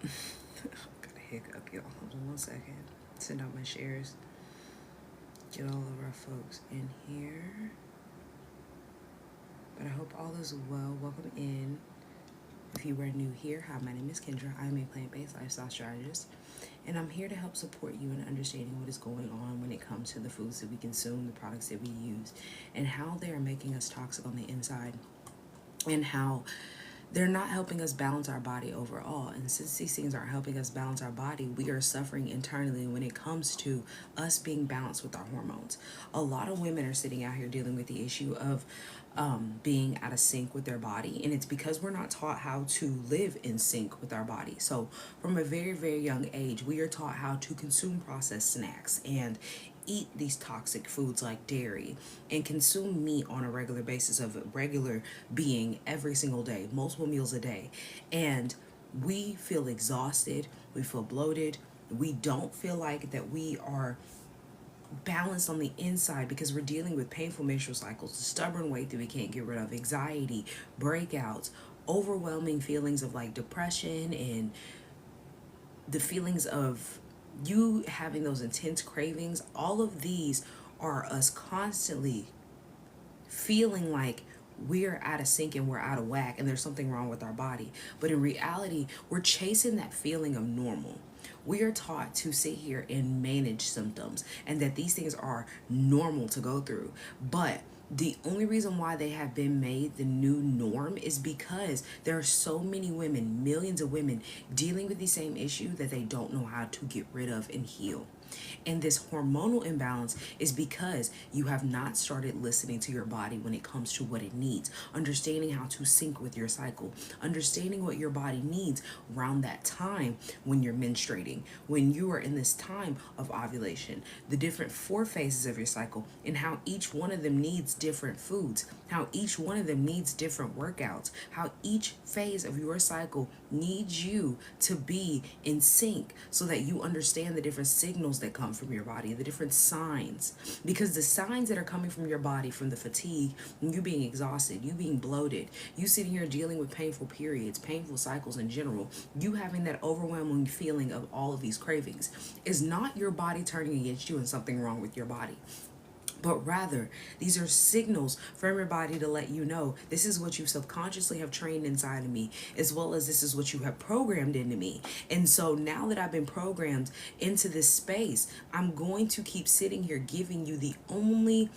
Got a hiccup, y'all. Hold on 1 second. Send out my shares. Get all of our folks in here. But I hope all is well. Welcome in. If you are new here, hi, my name is Kendra. I'm a plant-based lifestyle strategist, and I'm here to help support you in understanding what is going on when it comes to the foods that we consume, the products that we use, and how they are making us toxic on the inside, and how they're not helping us balance our body overall. And since these things aren't helping us balance our body, we are suffering internally when it comes to us being balanced with our hormones. A lot of women are sitting out here dealing with the issue of being out of sync with their body, and it's because we're not taught how to live in sync with our body. So from a very, very young age, we are taught how to consume processed snacks and eat these toxic foods like dairy and consume meat on a regular basis of a regular being every single day, multiple meals a day. And we feel exhausted, we feel bloated, we don't feel like that we are balanced on the inside because we're dealing with painful menstrual cycles, stubborn weight that we can't get rid of, anxiety, breakouts, overwhelming feelings of like depression, and the feelings of you having those intense cravings. All of these are us constantly feeling like we're out of sync and we're out of whack and there's something wrong with our body. But in reality, we're chasing that feeling of normal. We are taught to sit here and manage symptoms and that these things are normal to go through. But the only reason why they have been made the new norm is because there are so many women, millions of women, dealing with the same issue that they don't know how to get rid of and heal. And this hormonal imbalance is because you have not started listening to your body when it comes to what it needs, understanding how to sync with your cycle, understanding what your body needs around that time when you're menstruating, when you are in this time of ovulation, the different 4 phases of your cycle, and how each one of them needs different foods, how each one of them needs different workouts, how each phase of your cycle needs you to be in sync so that you understand the different signals that come from your body, the different signs. Because the signs that are coming from your body, from the fatigue, you being exhausted, you being bloated, you sitting here dealing with painful periods, painful cycles in general, you having that overwhelming feeling of all of these cravings, is not your body turning against you and something wrong with your body. But rather, these are signals from your body to let you know this is what you subconsciously have trained inside of me, as well as this is what you have programmed into me. And so now that I've been programmed into this space, I'm going to keep sitting here giving you the only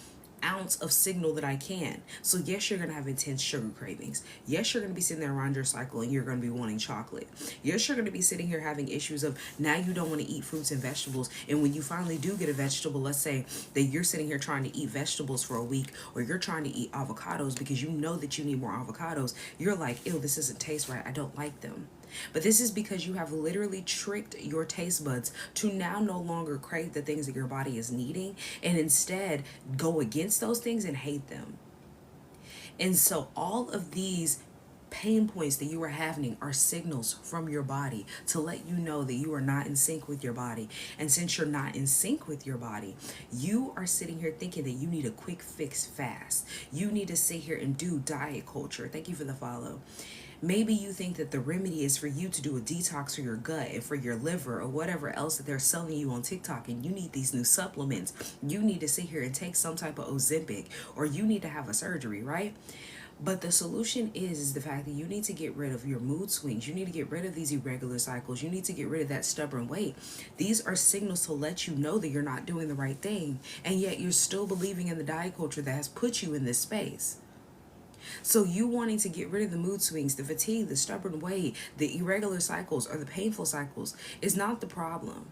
ounce of signal that I can. So yes, you're going to have intense sugar cravings. Yes, you're going to be sitting there around your cycle and you're going to be wanting chocolate. Yes, you're going to be sitting here having issues of now you don't want to eat fruits and vegetables. And when you finally do get a vegetable, let's say that you're sitting here trying to eat vegetables for a week, or you're trying to eat avocados because you know that you need more avocados, you're like, ew, this doesn't taste right. I don't like them. But this is because you have literally tricked your taste buds to now no longer crave the things that your body is needing, and instead go against those things and hate them. And so all of these pain points that you are having are signals from your body to let you know that you are not in sync with your body. And since you're not in sync with your body, you are sitting here thinking that you need a quick fix fast. You need to sit here and do diet culture. Thank you for the follow. Maybe you think that the remedy is for you to do a detox for your gut and for your liver or whatever else that they're selling you on TikTok, and you need these new supplements. You need to sit here and take some type of Ozempic, or you need to have a surgery, right? But the solution is the fact that you need to get rid of your mood swings. You need to get rid of these irregular cycles. You need to get rid of that stubborn weight. These are signals to let you know that you're not doing the right thing, and yet you're still believing in the diet culture that has put you in this space. So you wanting to get rid of the mood swings, the fatigue, the stubborn weight, the irregular cycles, or the painful cycles is not the problem.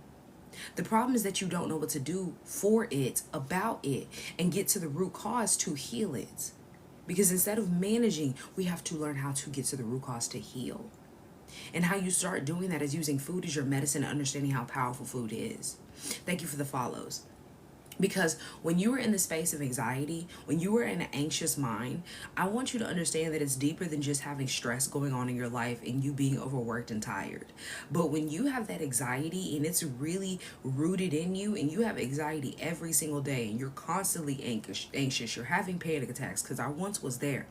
The problem is that you don't know what to do for it, about it, and get to the root cause to heal it. Because instead of managing, we have to learn how to get to the root cause to heal. And how you start doing that is using food as your medicine and understanding how powerful food is. Thank you for the follows. Because when you are in the space of anxiety, when you are in an anxious mind, I want you to understand that it's deeper than just having stress going on in your life and you being overworked and tired. But when you have that anxiety and it's really rooted in you, and you have anxiety every single day and you're constantly anxious, you're having panic attacks, because I once was there.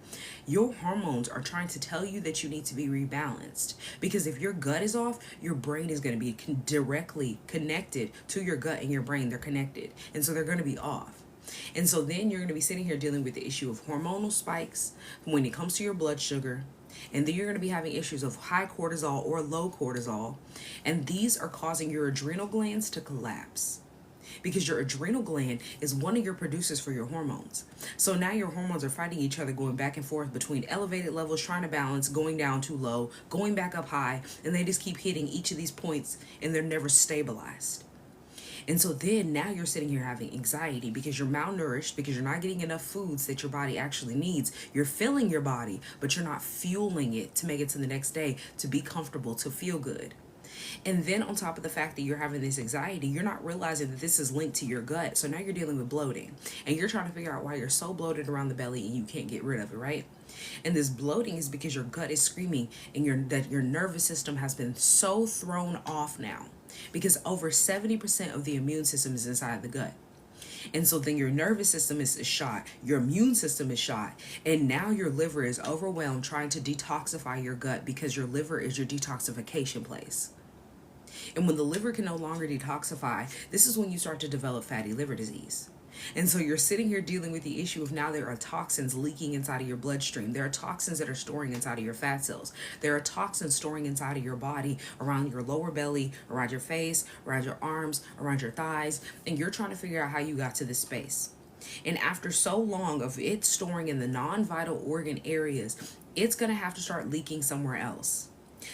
Your hormones are trying to tell you that you need to be rebalanced. Because if your gut is off, your brain is going to be directly connected to your gut and your brain. They're connected. And so they're going to be off. And so then you're going to be sitting here dealing with the issue of hormonal spikes when it comes to your blood sugar. And then you're going to be having issues of high cortisol or low cortisol. And these are causing your adrenal glands to collapse, because your adrenal gland is one of your producers for your hormones. So now your hormones are fighting each other, going back and forth between elevated levels, trying to balance, going down too low, going back up high, and they just keep hitting each of these points and they're never stabilized. And so then now you're sitting here having anxiety because you're malnourished, because you're not getting enough foods that your body actually needs. You're filling your body, but you're not fueling it to make it to the next day, to be comfortable, to feel good. And then on top of the fact that you're having this anxiety, you're not realizing that this is linked to your gut. So now you're dealing with bloating, and you're trying to figure out why you're so bloated around the belly and you can't get rid of it, right? And this bloating is because your gut is screaming, and that your nervous system has been so thrown off now, because over 70% of the immune system is inside the gut. And so then your nervous system is shot, your immune system is shot, and now your liver is overwhelmed trying to detoxify your gut, because your liver is your detoxification place. And when the liver can no longer detoxify, this is when you start to develop fatty liver disease. And so you're sitting here dealing with the issue of now there are toxins leaking inside of your bloodstream. There are toxins that are storing inside of your fat cells. There are toxins storing inside of your body, around your lower belly, around your face, around your arms, around your thighs. And you're trying to figure out how you got to this space. And after so long of it storing in the non-vital organ areas, it's going to have to start leaking somewhere else.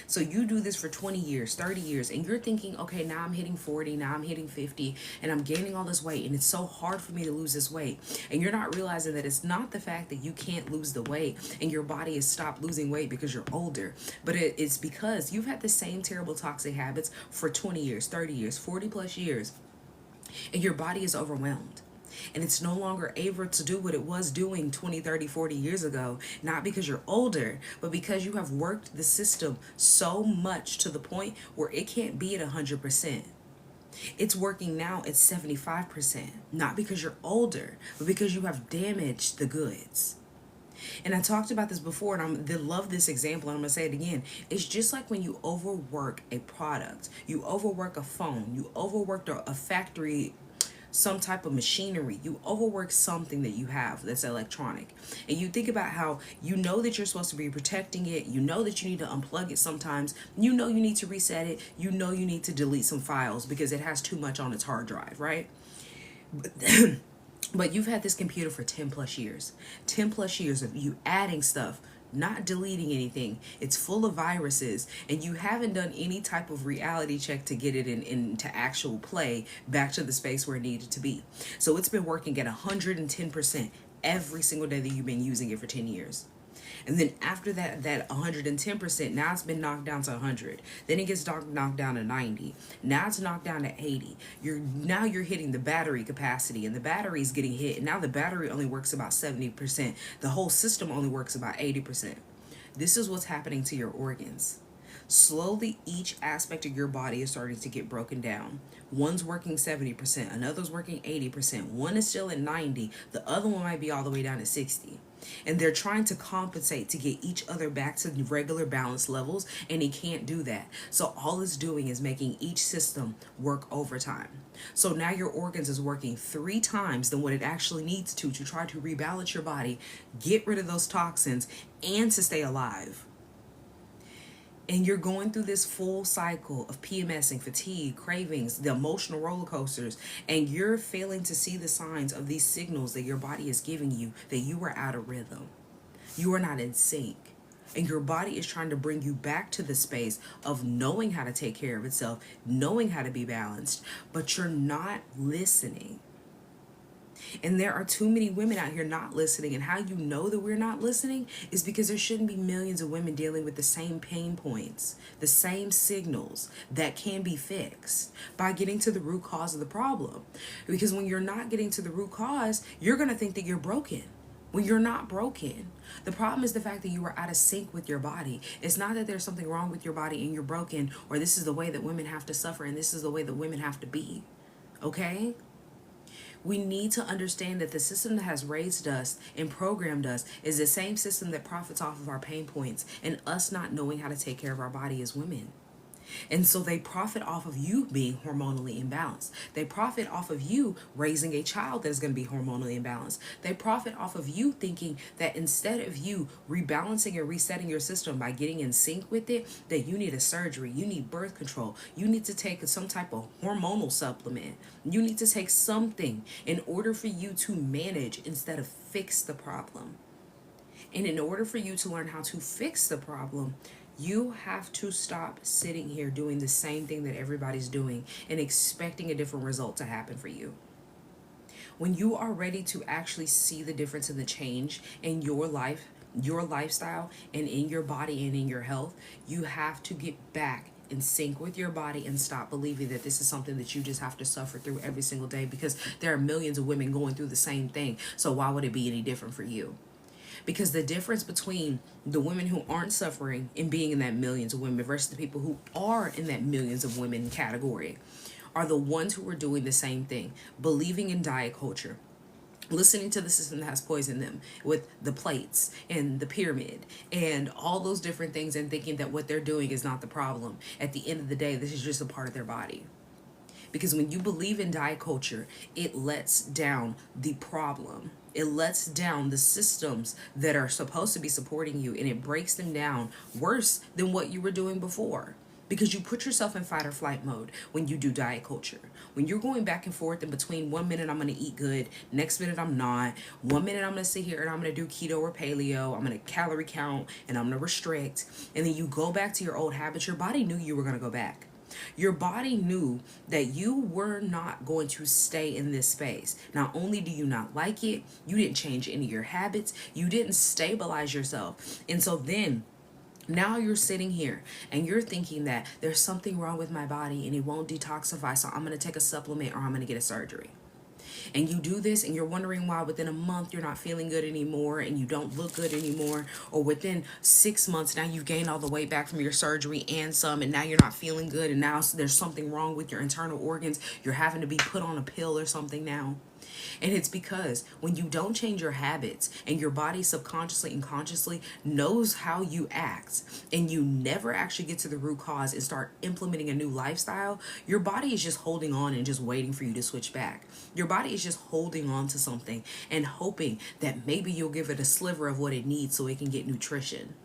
So you do this for 20 years, 30 years, and you're thinking, okay, now I'm hitting 40, now I'm hitting 50, and I'm gaining all this weight, and it's so hard for me to lose this weight. And you're not realizing that it's not the fact that you can't lose the weight and your body has stopped losing weight because you're older, but it's because you've had the same terrible toxic habits for 20 years, 30 years, 40 plus years, and your body is overwhelmed. And it's no longer able to do what it was doing 20, 30, 40 years ago, not because you're older, but because you have worked the system so much to the point where it can't be at 100%. It's working now at 75%, not because you're older, but because you have damaged the goods. And I talked about this before, and I love this example, and I'm going to say it again. It's just like when you overwork a product, you overwork a phone, you overworked a factory, some type of machinery, you overwork something that you have that's electronic, and you think about how you know that you're supposed to be protecting it, you know that you need to unplug it sometimes, you know you need to reset it, you know you need to delete some files because it has too much on its hard drive, right? But you've had this computer for 10 plus years, 10 plus years of you adding stuff, not deleting anything. It's full of viruses, and you haven't done any type of reality check to get it into actual play back to the space where it needed to be. So it's been working at 110% every single day that you've been using it for 10 years. And then after that 110%, now it's been knocked down to 100. Then it gets knocked down to 90. Now it's knocked down to 80. You're hitting the battery capacity, and the battery is getting hit. And now the battery only works about 70%. The whole system only works about 80%. This is what's happening to your organs. Slowly, each aspect of your body is starting to get broken down. One's working 70%, another's working 80%. One is still at 90. The other one might be all the way down to 60. And they're trying to compensate to get each other back to regular balance levels, and it can't do that. So all it's doing is making each system work overtime. So now your organs is working 3 times than what it actually needs to try to rebalance your body, get rid of those toxins, and to stay alive. And you're going through this full cycle of PMSing, fatigue, cravings, the emotional roller coasters, and you're failing to see the signs of these signals that your body is giving you that you are out of rhythm. You are not in sync. And your body is trying to bring you back to the space of knowing how to take care of itself, knowing how to be balanced, but you're not listening. And there are too many women out here not listening. And how you know that we're not listening is because there shouldn't be millions of women dealing with the same pain points, the same signals that can be fixed by getting to the root cause of the problem. Because when you're not getting to the root cause, you're going to think that you're broken when you're not broken. The problem is the fact that you are out of sync with your body. It's not that there's something wrong with your body and you're broken, or this is the way that women have to suffer and this is the way that women have to be. Okay? We need to understand that the system that has raised us and programmed us is the same system that profits off of our pain points and us not knowing how to take care of our body as women. And so they profit off of you being hormonally imbalanced. They profit off of you raising a child that is going to be hormonally imbalanced. They profit off of you thinking that instead of you rebalancing and resetting your system by getting in sync with it, that you need a surgery, you need birth control, you need to take some type of hormonal supplement, you need to take something in order for you to manage instead of fix the problem. And in order for you to learn how to fix the problem, you have to stop sitting here doing the same thing that everybody's doing and expecting a different result to happen for you. When you are ready to actually see the difference in the change in your life, your lifestyle, and in your body and in your health, you have to get back in sync with your body and stop believing that this is something that you just have to suffer through every single day, because there are millions of women going through the same thing. So why would it be any different for you? Because the difference between the women who aren't suffering and being in that millions of women versus the people who are in that millions of women category are the ones who are doing the same thing, believing in diet culture, listening to the system that has poisoned them with the plates and the pyramid and all those different things, and thinking that what they're doing is not the problem. At the end of the day, this is just a part of their body. Because when you believe in diet culture, it lets down the problem. It lets down the systems that are supposed to be supporting you, and it breaks them down worse than what you were doing before. Because you put yourself in fight or flight mode when you do diet culture. When you're going back and forth in between, 1 minute I'm going to eat good, next minute I'm not. 1 minute I'm going to sit here and I'm going to do keto or paleo. I'm going to calorie count and I'm going to restrict. And then you go back to your old habits. Your body knew you were going to go back. Your body knew that you were not going to stay in this space. Not only do you not like it, you didn't change any of your habits, you didn't stabilize yourself. And so then now you're sitting here and you're thinking that there's something wrong with my body and it won't detoxify, so I'm going to take a supplement or I'm going to get a surgery. And you do this and you're wondering why within a month you're not feeling good anymore and you don't look good anymore, or within 6 months now you've gained all the weight back from your surgery and some, and now you're not feeling good, and now there's something wrong with your internal organs, you're having to be put on a pill or something now. And it's because when you don't change your habits and your body subconsciously and consciously knows how you act, and you never actually get to the root cause and start implementing a new lifestyle, your body is just holding on and just waiting for you to switch back. Your body is just holding on to something and hoping that maybe you'll give it a sliver of what it needs so it can get nutrition.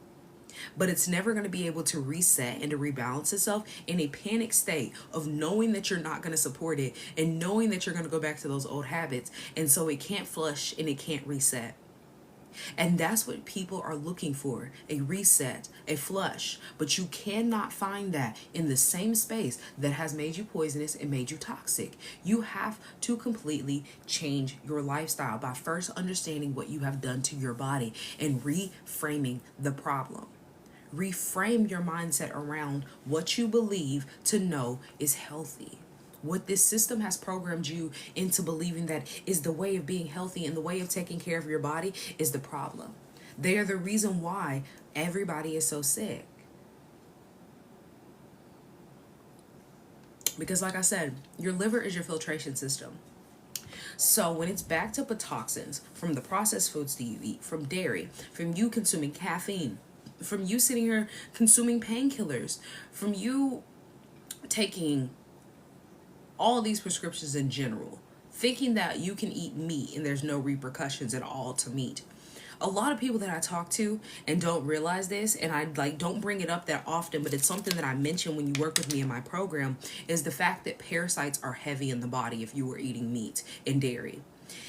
But it's never going to be able to reset and to rebalance itself in a panic state of knowing that you're not going to support it and knowing that you're going to go back to those old habits. And so it can't flush and it can't reset. And that's what people are looking for, a reset, a flush. But you cannot find that in the same space that has made you poisonous and made you toxic. You have to completely change your lifestyle by first understanding what you have done to your body and reframing the problem. Reframe your mindset around what you believe to know is healthy. What this system has programmed you into believing that is the way of being healthy and the way of taking care of your body is the problem. They are the reason why everybody is so sick. Because like I said, your liver is your filtration system. So when it's backed up with toxins from the processed foods that you eat, from dairy, from you consuming caffeine, from you sitting here consuming painkillers, from you taking all these prescriptions in general, thinking that you can eat meat and there's no repercussions at all to meat. A lot of people that I talk to and don't realize this, and I don't bring it up that often, but it's something that I mention when you work with me in my program, is the fact that parasites are heavy in the body if you were eating meat and dairy.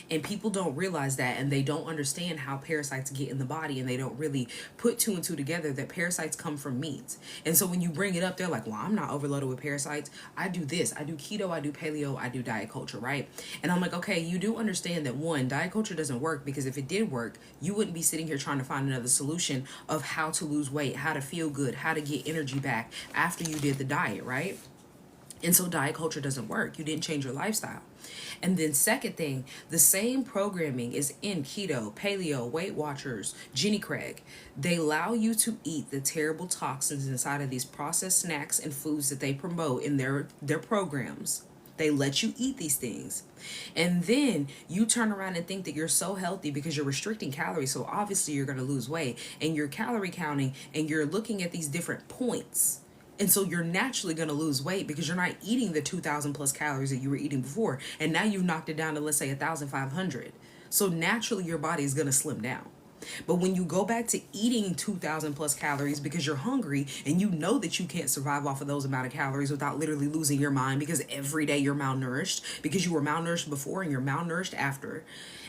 And people don't realize that, and they don't understand how parasites get in the body, and they don't really put two and two together that parasites come from meats. And so when you bring it up, they're like, well, I'm not overloaded with parasites. I do this. I do keto, I do paleo, I do diet culture, right? And I'm like, okay, you do understand that one, diet culture doesn't work, because if it did work, you wouldn't be sitting here trying to find another solution of how to lose weight, how to feel good, how to get energy back after you did the diet, right? And so diet culture doesn't work. You didn't change your lifestyle. And then second thing, the same programming is in keto, paleo, Weight Watchers, Jenny Craig. They allow you to eat the terrible toxins inside of these processed snacks and foods that they promote in their programs. They let you eat these things. And then you turn around and think that you're so healthy because you're restricting calories. So obviously you're going to lose weight, and you're calorie counting, and you're looking at these different points. And so you're naturally going to lose weight because you're not eating the 2,000 plus calories that you were eating before. And now you've knocked it down to, let's say, 1,500. So naturally your body is going to slim down. But when you go back to eating 2,000 plus calories because you're hungry, and you know that you can't survive off of those amount of calories without literally losing your mind, because every day you're malnourished, because you were malnourished before and you're malnourished after.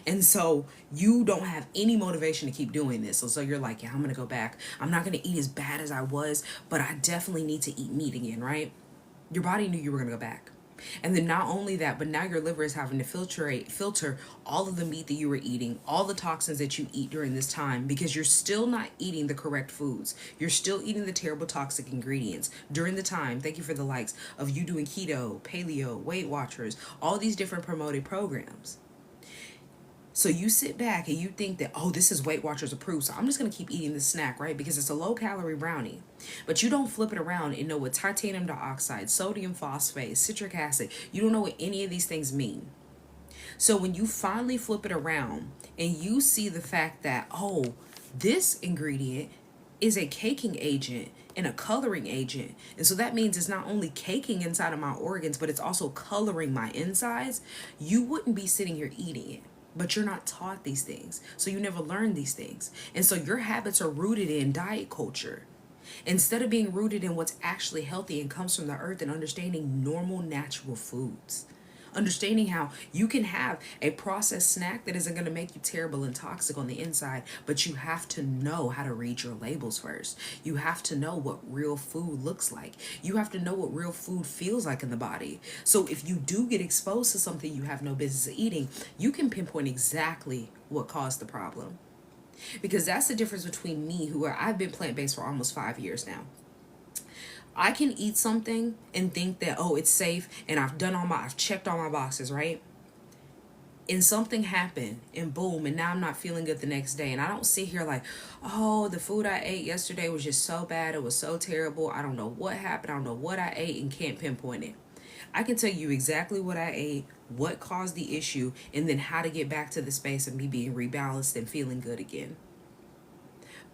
And so you don't have any motivation to keep doing this. So you're like, yeah, I'm going to go back. I'm not going to eat as bad as I was, but I definitely need to eat meat again, right? Your body knew you were going to go back. And then not only that, but now your liver is having to filter all of the meat that you were eating, all the toxins that you eat during this time, because you're still not eating the correct foods. You're still eating the terrible toxic ingredients during the time. Thank you for the likes of you doing keto, paleo, Weight Watchers, all these different promoted programs. So you sit back and you think that, oh, this is Weight Watchers approved, so I'm just going to keep eating this snack, right? Because it's a low-calorie brownie. But you don't flip it around and know what titanium dioxide, sodium phosphate, citric acid, you don't know what any of these things mean. So when you finally flip it around and you see the fact that, oh, this ingredient is a caking agent and a coloring agent, and so that means it's not only caking inside of my organs, but it's also coloring my insides, you wouldn't be sitting here eating it. But you're not taught these things, so you never learn these things. And so your habits are rooted in diet culture instead of being rooted in what's actually healthy and comes from the earth, and understanding normal, natural foods. Understanding how you can have a processed snack that isn't going to make you terrible and toxic on the inside, but you have to know how to read your labels first. You have to know what real food looks like. You have to know what real food feels like in the body. So if you do get exposed to something you have no business eating, you can pinpoint exactly what caused the problem. Because that's the difference between me, I've been plant-based for almost 5 years now. I can eat something and think that, oh, it's safe, and I've checked all my boxes, right? And something happened, and boom, and now I'm not feeling good the next day. And I don't sit here like, oh, the food I ate yesterday was just so bad, it was so terrible, I don't know what happened, I don't know what I ate, and can't pinpoint it. I can tell you exactly what I ate, what caused the issue, and then how to get back to the space of me being rebalanced and feeling good again.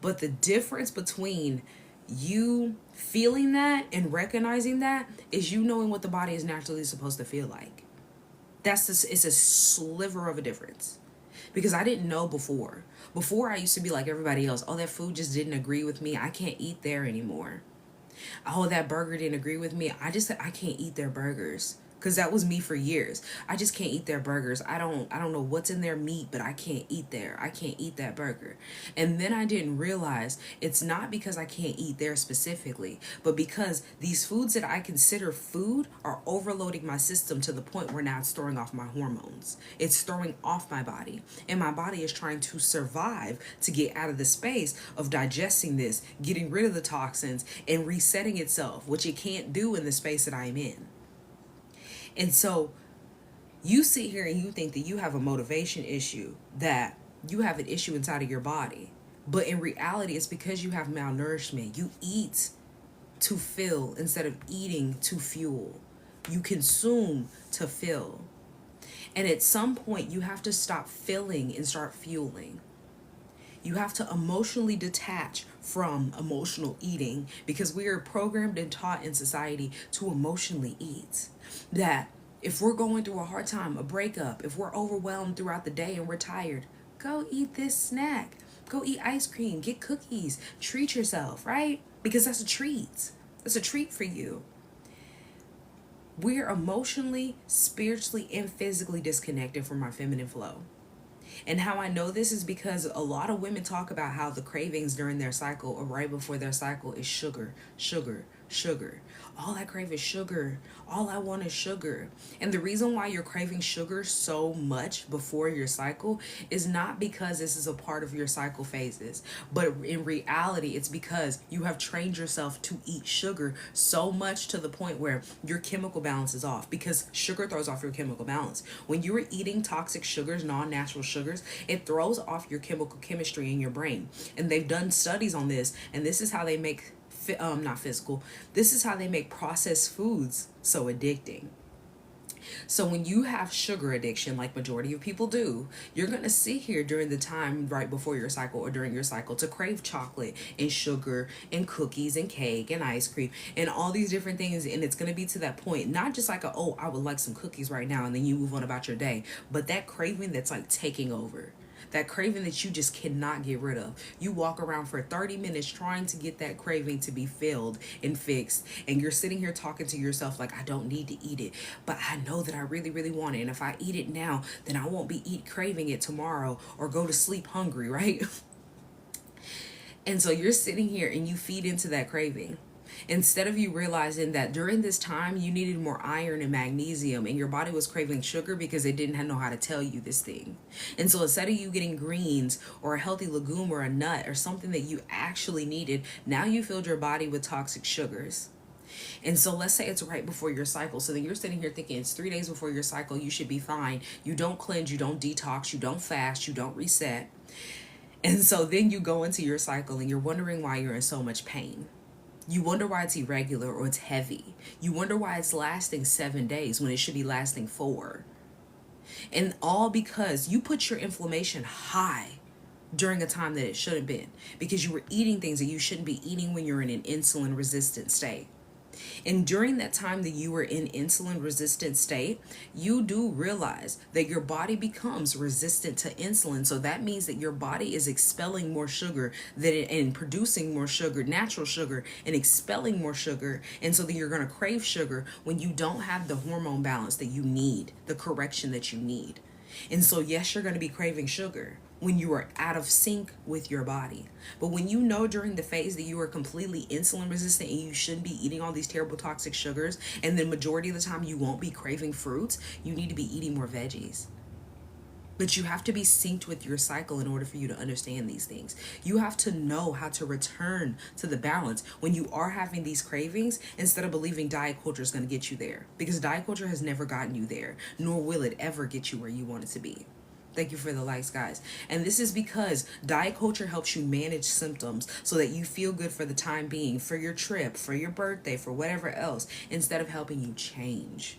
But the difference between you feeling that and recognizing that is you knowing what the body is naturally supposed to feel like. It's a sliver of a difference. Because I didn't know before. Before I used to be like everybody else. Oh, that food just didn't agree with me. I can't eat there anymore. Oh, that burger didn't agree with me. I can't eat their burgers. Because that was me for years. I just can't eat their burgers. I don't know what's in their meat, but I can't eat there. I can't eat that burger. And then I didn't realize it's not because I can't eat there specifically, but because these foods that I consider food are overloading my system to the point where now it's throwing off my hormones. It's throwing off my body. And my body is trying to survive to get out of the space of digesting this, getting rid of the toxins, and resetting itself, which it can't do in the space that I'm in. And so you sit here and you think that you have a motivation issue, that you have an issue inside of your body. But in reality, it's because you have malnourishment. You eat to fill instead of eating to fuel. You consume to fill. And at some point, you have to stop filling and start fueling. You have to emotionally detach from emotional eating, because we are programmed and taught in society to emotionally eat. That if we're going through a hard time, a breakup, if we're overwhelmed throughout the day and we're tired, go eat this snack. Go eat ice cream, get cookies, treat yourself, right? Because that's a treat. That's a treat for you. We're emotionally, spiritually, and physically disconnected from our feminine flow. And how I know this is because a lot of women talk about how the cravings during their cycle or right before their cycle is sugar, sugar, sugar. All I crave is sugar. All I want is sugar. And the reason why you're craving sugar so much before your cycle is not because this is a part of your cycle phases, but in reality, it's because you have trained yourself to eat sugar so much to the point where your chemical balance is off, because sugar throws off your chemical balance. When you are eating toxic sugars, non-natural sugars, it throws off your chemical chemistry in your brain. And they've done studies on this, and this is how they make not physical, this is how they make processed foods so addicting. So when you have sugar addiction, like majority of people do, you're going to sit here during the time right before your cycle or during your cycle to crave chocolate and sugar and cookies and cake and ice cream and all these different things. And it's going to be to that point, not just like, oh, I would like some cookies right now, and then you move on about your day, but that craving that's like taking over. That craving that you just cannot get rid of. You walk around for 30 minutes trying to get that craving to be filled and fixed. And you're sitting here talking to yourself like, I don't need to eat it, but I know that I really, really want it. And if I eat it now, then I won't be craving it tomorrow or go to sleep hungry, right? And so you're sitting here and you feed into that craving. Instead of you realizing that during this time you needed more iron and magnesium, and your body was craving sugar because it didn't know how to tell you this thing. And so instead of you getting greens or a healthy legume or a nut or something that you actually needed, now you filled your body with toxic sugars. And so let's say it's right before your cycle. So then you're sitting here thinking it's 3 days before your cycle, you should be fine. You don't cleanse, you don't detox, you don't fast, you don't reset. And so then you go into your cycle and you're wondering why you're in so much pain. You wonder why it's irregular or it's heavy. You wonder why it's lasting 7 days when it should be lasting 4. And all because you put your inflammation high during a time that it shouldn't have been, because you were eating things that you shouldn't be eating when you're in an insulin resistant state. And during that time that you were in insulin resistant state, you do realize that your body becomes resistant to insulin. So that means that your body is expelling more sugar and producing more sugar, natural sugar, and expelling more sugar. And so then you're going to crave sugar when you don't have the hormone balance that you need, the correction that you need. And so yes, you're going to be craving sugar when you are out of sync with your body. But when you know during the phase that you are completely insulin resistant and you shouldn't be eating all these terrible toxic sugars, and the majority of the time you won't be craving fruits, you need to be eating more veggies. But you have to be synced with your cycle in order for you to understand these things. You have to know how to return to the balance when you are having these cravings, instead of believing diet culture is going to get you there. Because diet culture has never gotten you there, nor will it ever get you where you want it to be. Thank you for the likes, guys. And this is because diet culture helps you manage symptoms so that you feel good for the time being, for your trip, for your birthday, for whatever else, instead of helping you change.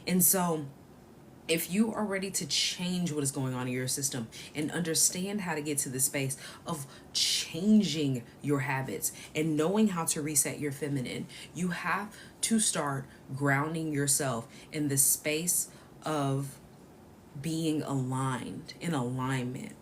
And so if you are ready to change what is going on in your system and understand how to get to the space of changing your habits and knowing how to reset your feminine, you have to start grounding yourself in the space of being aligned, in alignment.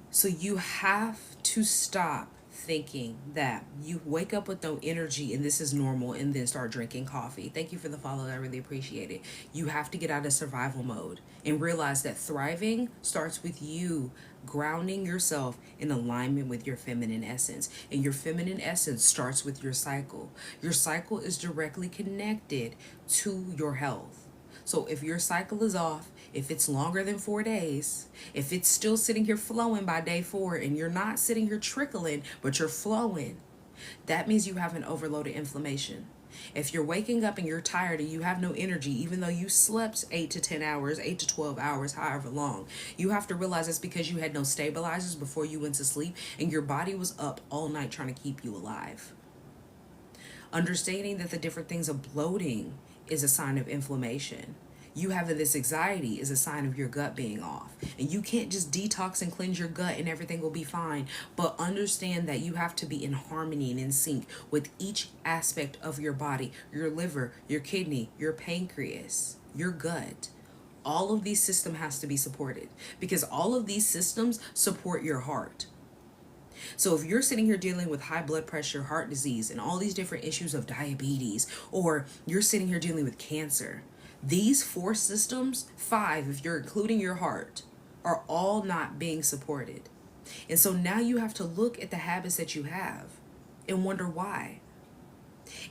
So you have to stop thinking that you wake up with no energy and this is normal and then start drinking coffee. Thank you for the follow. I really appreciate it. You have to get out of survival mode and realize that thriving starts with you grounding yourself in alignment with your feminine essence. And your feminine essence starts with your cycle. Your cycle is directly connected to your health. So if your cycle is off, if it's longer than 4 days, if it's still sitting here flowing by day 4 and you're not sitting here trickling, but you're flowing, that means you have an overloaded inflammation. If you're waking up and you're tired and you have no energy, even though you slept 8 to 10 hours, 8 to 12 hours, however long, you have to realize it's because you had no stabilizers before you went to sleep and your body was up all night trying to keep you alive. Understanding that the different things of bloating is a sign of inflammation. You having this anxiety is a sign of your gut being off. And you can't just detox and cleanse your gut and everything will be fine. But understand that you have to be in harmony and in sync with each aspect of your body. Your liver, your kidney, your pancreas, your gut. All of these systems has to be supported because all of these systems support your heart. So if you're sitting here dealing with high blood pressure, heart disease, and all these different issues of diabetes, or you're sitting here dealing with cancer, these four systems, five if you're including your heart, are all not being supported. And so now you have to look at the habits that you have and wonder why.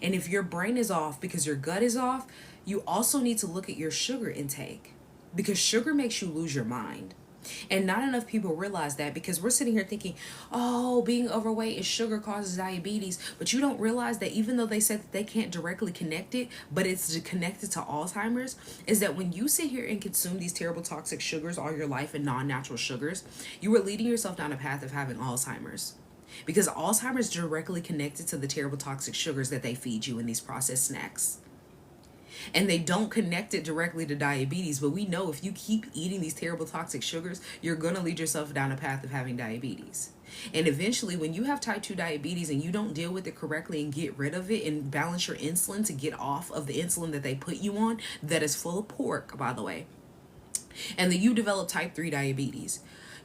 And if your brain is off because your gut is off, you also need to look at your sugar intake, because sugar makes you lose your mind. And not enough people realize that, because we're sitting here thinking, oh, being overweight and sugar causes diabetes. But you don't realize that even though they said that they can't directly connect it, but it's connected to Alzheimer's, is that when you sit here and consume these terrible toxic sugars all your life and non-natural sugars, you are leading yourself down a path of having Alzheimer's. Because Alzheimer's is directly connected to the terrible toxic sugars that they feed you in these processed snacks. And they don't connect it directly to diabetes, but we know if you keep eating these terrible toxic sugars, you're going to lead yourself down a path of having diabetes. And eventually, when you have type 2 diabetes and you don't deal with it correctly and get rid of it and balance your insulin to get off of the insulin that they put you on, that is full of pork, by the way, and then you develop type 3 diabetes.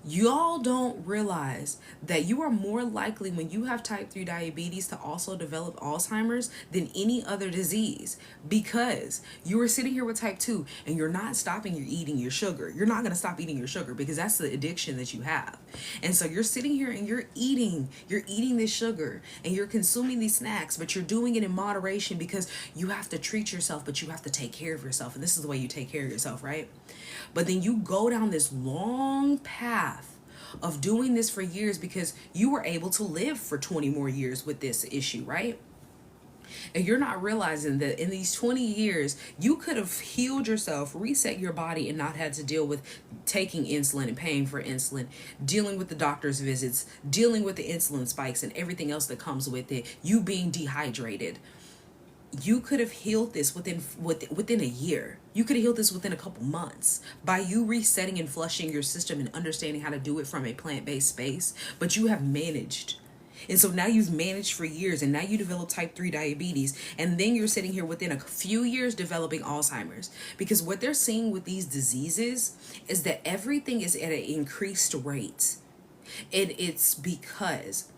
Y'all don't realize that you are more likely when you have type 3 diabetes to also develop Alzheimer's than any other disease, because you are sitting here with type 2 and you're not stopping your eating your sugar. You're not going to stop eating your sugar because that's the addiction that you have. And so you're sitting here and you're eating this sugar and you're consuming these snacks, but you're doing it in moderation because you have to treat yourself, but you have to take care of yourself. And this is the way you take care of yourself, right? But then you go down this long path of doing this for years because you were able to live for 20 more years with this issue, right? And you're not realizing that in these 20 years, you could have healed yourself, reset your body, and not had to deal with taking insulin and paying for insulin, dealing with the doctor's visits, dealing with the insulin spikes and everything else that comes with it, you being dehydrated. You could have healed this within a year. You could have healed this within a couple months by you resetting and flushing your system and understanding how to do it from a plant-based space. But you have managed. And so now you've managed for years, and now you develop type 3 diabetes, and then you're sitting here within a few years developing Alzheimer's. Because what they're seeing with these diseases is that everything is at an increased rate. And it's because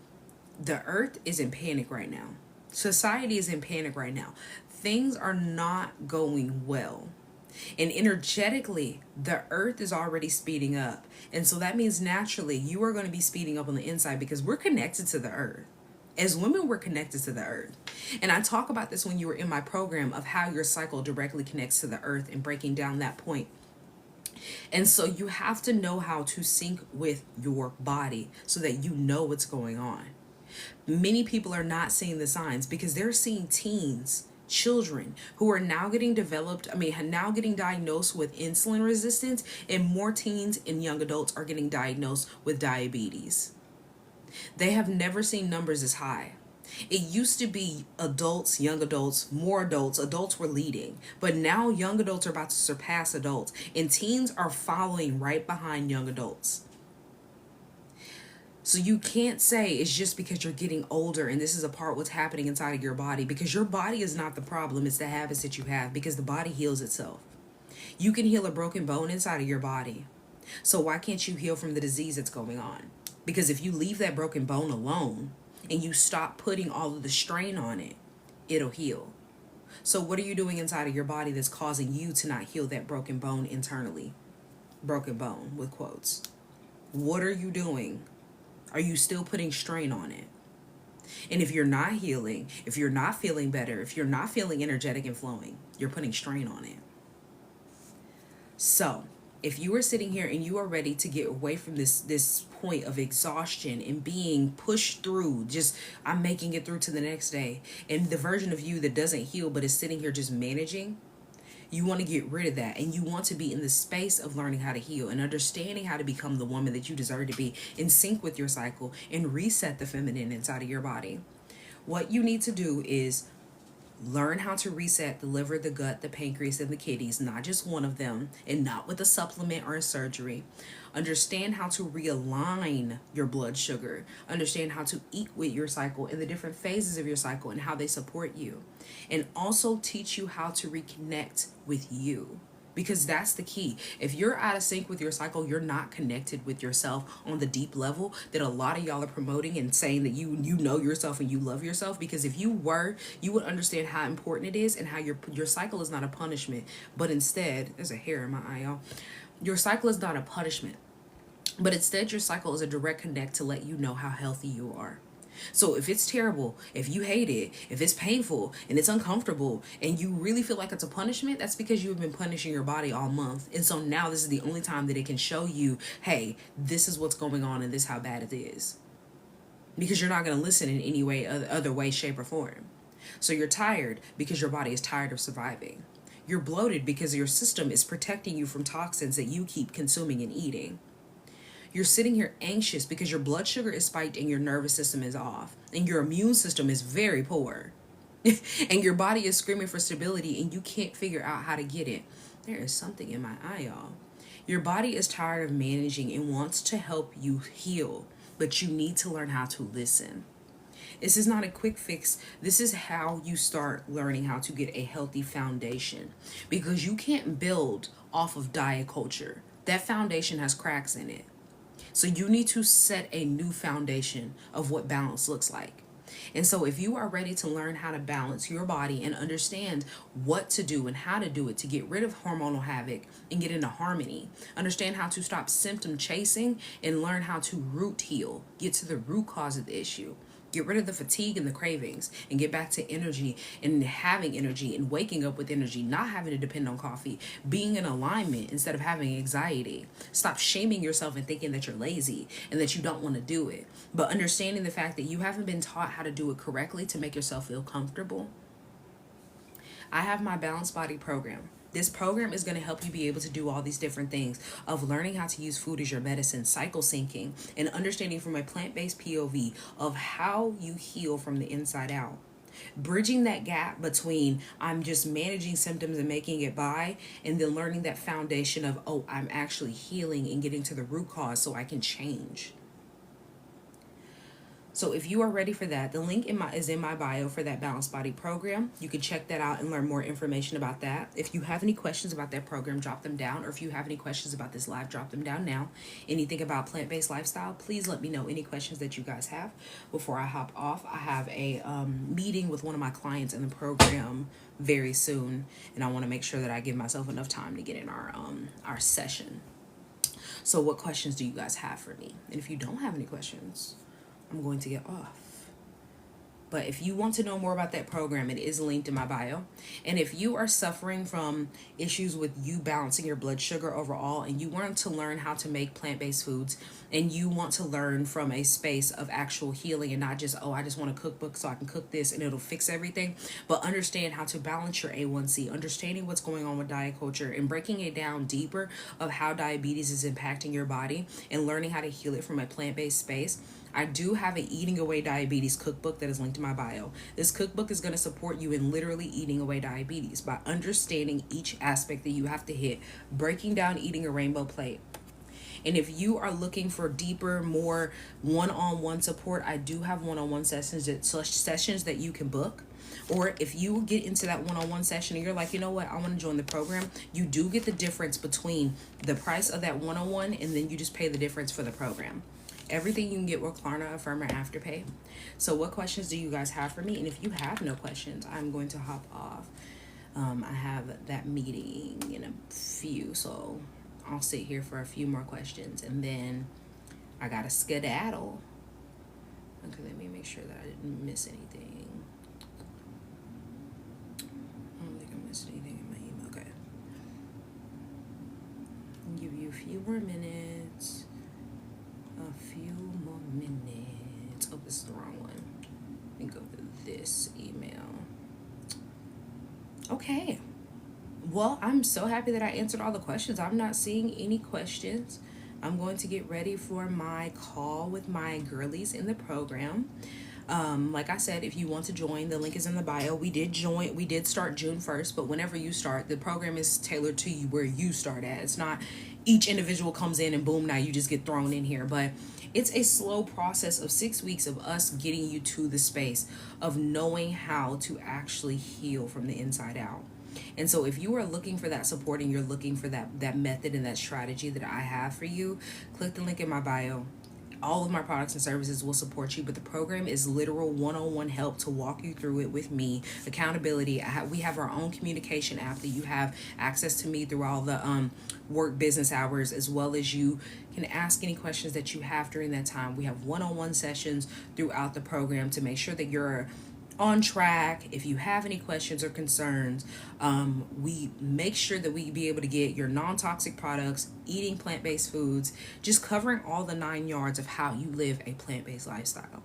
the earth is in panic right now. Society is in panic right now. Things are not going well. And energetically, the earth is already speeding up. And so that means naturally you are going to be speeding up on the inside because we're connected to the earth. As women, we're connected to the earth. And I talk about this when you were in my program of how your cycle directly connects to the earth and breaking down that point. And so you have to know how to sync with your body so that you know what's going on. Many people are not seeing the signs because they're seeing teens, children who are now getting diagnosed with insulin resistance, and more teens and young adults are getting diagnosed with diabetes. They have never seen numbers as high. It used to be adults, young adults, more adults. Adults were leading, but now young adults are about to surpass adults, and teens are following right behind young adults. So you can't say it's just because you're getting older and this is a part what's happening inside of your body, because your body is not the problem. It's the habits that you have, because the body heals itself. You can heal a broken bone inside of your body. So why can't you heal from the disease that's going on? Because if you leave that broken bone alone and you stop putting all of the strain on it, it'll heal. So what are you doing inside of your body that's causing you to not heal that broken bone internally? Broken bone with quotes. What are you doing? Are you still putting strain on it? And if you're not healing, if you're not feeling better, if you're not feeling energetic and flowing, you're putting strain on it. So if you are sitting here and you are ready to get away from this point of exhaustion and being pushed through, just I'm making it through to the next day, and the version of you that doesn't heal but is sitting here just managing, you want to get rid of that, and you want to be in the space of learning how to heal and understanding how to become the woman that you deserve to be, in sync with your cycle and reset the feminine inside of your body. What you need to do is learn how to reset the liver, the gut, the pancreas, and the kidneys, not just one of them, and not with a supplement or a surgery. Understand how to realign your blood sugar. Understand how to eat with your cycle and the different phases of your cycle and how they support you. And also teach you how to reconnect with you. because that's the key. If you're out of sync with your cycle, you're not connected with yourself on the deep level that a lot of y'all are promoting and saying that you know yourself and you love yourself. Because if you were, you would understand how important it is and how your cycle is not a punishment, but instead, there's a hair in my eye, y'all. Your cycle is not a punishment, but instead your cycle is a direct connect to let you know how healthy you are. So if it's terrible, if you hate it, if it's painful and it's uncomfortable and you really feel like it's a punishment, that's because you've been punishing your body all month. And so now this is the only time that it can show you, hey, this is what's going on and this is how bad it is. Because you're not going to listen in any way, other way, shape, or form. So you're tired because your body is tired of surviving. You're bloated because your system is protecting you from toxins that you keep consuming and eating. You're sitting here anxious because your blood sugar is spiked and your nervous system is off and your immune system is very poor. And your body is screaming for stability and you can't figure out how to get it. There is something in my eye, y'all. Your body is tired of managing and wants to help you heal, but you need to learn how to listen. This is not a quick fix. This is how you start learning how to get a healthy foundation, because you can't build off of diet culture. That foundation has cracks in it. So you need to set a new foundation of what balance looks like. And so if you are ready to learn how to balance your body and understand what to do and how to do it to get rid of hormonal havoc and get into harmony, understand how to stop symptom chasing and learn how to root heal, get to the root cause of the issue. Get rid of the fatigue and the cravings and get back to energy and having energy and waking up with energy, not having to depend on coffee, being in alignment instead of having anxiety. Stop shaming yourself and thinking that you're lazy and that you don't want to do it, but understanding the fact that you haven't been taught how to do it correctly to make yourself feel comfortable. I have my Balanced Body program. This program is going to help you be able to do all these different things of learning how to use food as your medicine, cycle syncing, and understanding from a plant-based POV of how you heal from the inside out. Bridging that gap between I'm just managing symptoms and making it by, and then learning that foundation of, oh, I'm actually healing and getting to the root cause so I can change. So if you are ready for that, the link is in my bio for that Balanced Body program. You can check that out and learn more information about that. If you have any questions about that program, drop them down. Or if you have any questions about this live, drop them down now. Anything about plant-based lifestyle, please let me know any questions that you guys have before I hop off. I have a meeting with one of my clients in the program very soon, and I want to make sure that I give myself enough time to get in our session. So what questions do you guys have for me? And if you don't have any questions, I'm going to get off. But if you want to know more about that program, it is linked in my bio. And if you are suffering from issues with you balancing your blood sugar overall, and you want to learn how to make plant-based foods, and you want to learn from a space of actual healing and not just, oh, I just want a cookbook so I can cook this and it'll fix everything, but understand how to balance your A1C, understanding what's going on with diet culture and breaking it down deeper of how diabetes is impacting your body and learning how to heal it from a plant-based space, I do have an Eating Away Diabetes cookbook that is linked in my bio. This cookbook is going to support you in literally eating away diabetes by understanding each aspect that you have to hit, breaking down eating a rainbow plate. And if you are looking for deeper, more one-on-one support, I do have one-on-one sessions that you can book. Or if you get into that one-on-one session and you're like, you know what, I want to join the program, you do get the difference between the price of that one-on-one and then you just pay the difference for the program. Everything you can get with Klarna, Affirm, or Afterpay. So what questions do you guys have for me? And if you have no questions, I'm going to hop off. I have that meeting in a few, so I'll sit here for a few more questions. And then I got to skedaddle. Okay, let me make sure that I didn't miss anything. I don't think I missed anything in my email. Okay. I'll give you a few more minutes. Oh, this is the wrong one. Let me go to this email. Okay. Well, I'm so happy that I answered all the questions. I'm not seeing any questions. I'm going to get ready for my call with my girlies in the program. Like I said, if you want to join, the link is in the bio. We did start June 1st, but whenever you start, the program is tailored to you where you start at. It's not each individual comes in and boom, now you just get thrown in here. But it's a slow process of 6 weeks of us getting you to the space of knowing how to actually heal from the inside out. And so if you are looking for that support and you're looking for that method and that strategy that I have for you, click the link in my bio. All of my products and services will support you, but the program is literal one-on-one help to walk you through it with me. Accountability. We have our own communication app that you have access to me through all the work business hours, as well as you can ask any questions that you have during that time. We have one-on-one sessions throughout the program to make sure that you're on track. If you have any questions or concerns, we make sure that we be able to get your non-toxic products, eating plant-based foods, just covering all the 9 yards of how you live a plant-based lifestyle.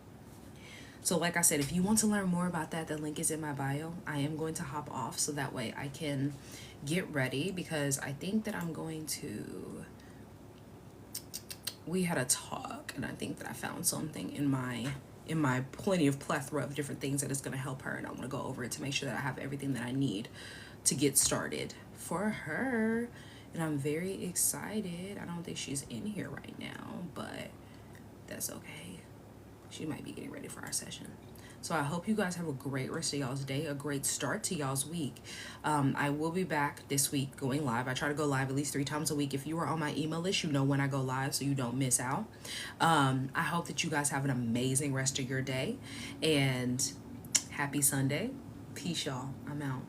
So like I said, if you want to learn more about that, the link is in my bio. I am going to hop off so that way I can get ready, because I think that I'm going to, we had a talk and I think that I found something in my plenty of plethora of different things that is going to help her, and I want to go over it to make sure that I have everything that I need to get started for her. And I'm very excited. I don't think she's in here right now, but that's okay. She might be getting ready for our session. So I hope you guys have a great rest of y'all's day, a great start to y'all's week. I will be back this week going live. I try to go live at least 3 times a week. If you are on my email list, you know when I go live, so you don't miss out. I hope that you guys have an amazing rest of your day, and happy Sunday. Peace, y'all. I'm out.